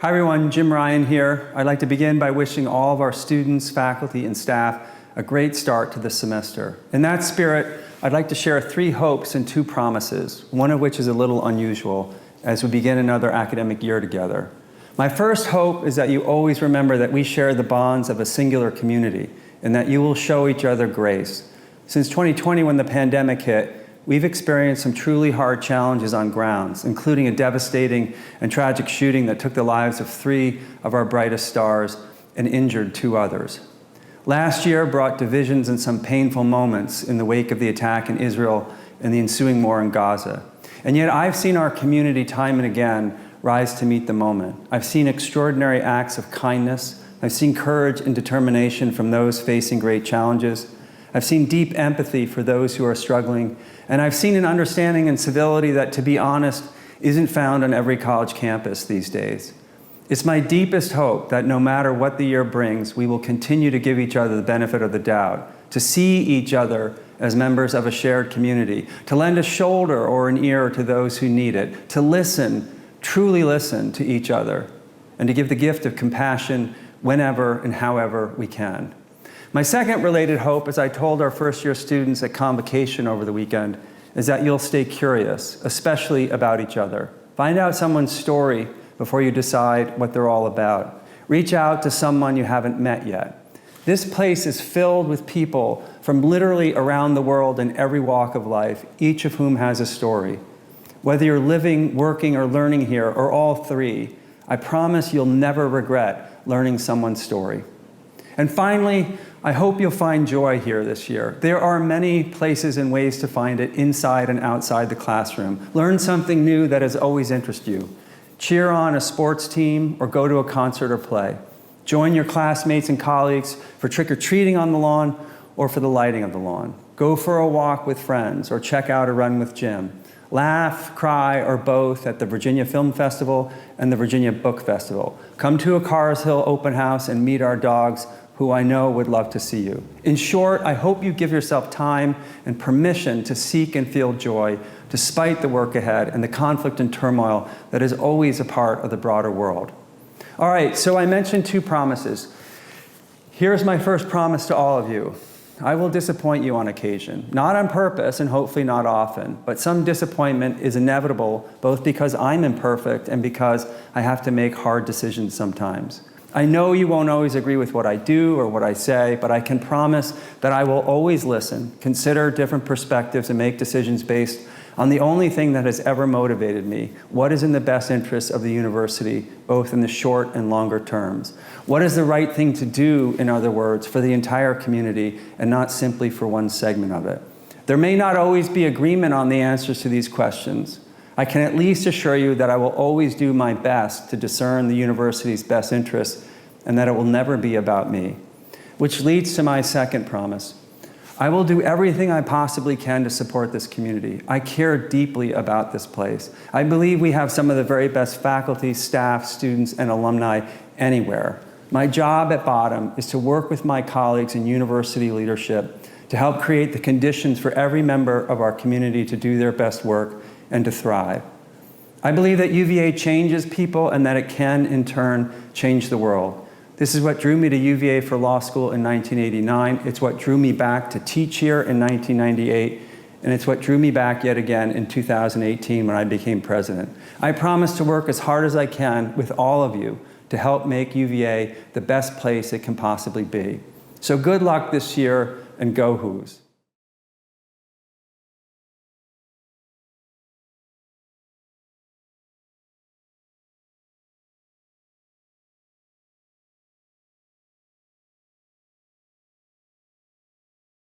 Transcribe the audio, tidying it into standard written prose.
Hi everyone, Jim Ryan here. I'd like to begin by wishing all of our students, faculty, and staff a great start to this semester. In that spirit, I'd like to share 3 hopes and 2 promises, one of which is a little unusual as we begin another academic year together. My first hope is that you always remember that we share the bonds of a singular community and that you will show each other grace. Since 2020, when the pandemic hit, we've experienced some truly hard challenges on grounds, including a devastating and tragic shooting that took the lives of 3 of our brightest stars and injured 2 others. Last year brought divisions and some painful moments in the wake of the attack in Israel and the ensuing war in Gaza. And yet I've seen our community time and again rise to meet the moment. I've seen extraordinary acts of kindness. I've seen courage and determination from those facing great challenges. I've seen deep empathy for those who are struggling, and I've seen an understanding and civility that, to be honest, isn't found on every college campus these days. It's my deepest hope that no matter what the year brings, we will continue to give each other the benefit of the doubt, to see each other as members of a shared community, to lend a shoulder or an ear to those who need it, to listen, truly listen to each other, and to give the gift of compassion whenever and however we can. My second related hope, as I told our first-year students at Convocation over the weekend, is that you'll stay curious, especially about each other. Find out someone's story before you decide what they're all about. Reach out to someone you haven't met yet. This place is filled with people from literally around the world in every walk of life, each of whom has a story. Whether you're living, working, or learning here, or all 3, I promise you'll never regret learning someone's story. And finally, I hope you'll find joy here this year. There are many places and ways to find it inside and outside the classroom. Learn something new that has always interested you. Cheer on a sports team or go to a concert or play. Join your classmates and colleagues for trick-or-treating on the lawn or for the lighting of the lawn. Go for a walk with friends or check out a run with Jim. Laugh, cry, or both at the Virginia Film Festival and the Virginia Book Festival. Come to a Carrs Hill open house and meet our dogs, who I know would love to see you. In short, I hope you give yourself time and permission to seek and feel joy despite the work ahead and the conflict and turmoil that is always a part of the broader world. All right, so I mentioned 2 promises. Here's my first promise to all of you. I will disappoint you on occasion, not on purpose and hopefully not often, but some disappointment is inevitable both because I'm imperfect and because I have to make hard decisions sometimes. I know you won't always agree with what I do or what I say, but I can promise that I will always listen, consider different perspectives, and make decisions based on the only thing that has ever motivated me: what is in the best interest of the university, both in the short and longer terms? What is the right thing to do, in other words, for the entire community and not simply for one segment of it? There may not always be agreement on the answers to these questions. I can at least assure you that I will always do my best to discern the university's best interests and that it will never be about me. Which leads to my second promise. I will do everything I possibly can to support this community. I care deeply about this place. I believe we have some of the very best faculty, staff, students, and alumni anywhere. My job at Bottom is to work with my colleagues in university leadership to help create the conditions for every member of our community to do their best work and to thrive. I believe that UVA changes people and that it can, in turn, change the world. This is what drew me to UVA for law school in 1989. It's what drew me back to teach here in 1998. And it's what drew me back yet again in 2018 when I became president. I promise to work as hard as I can with all of you to help make UVA the best place it can possibly be. So good luck this year, and go Hoos.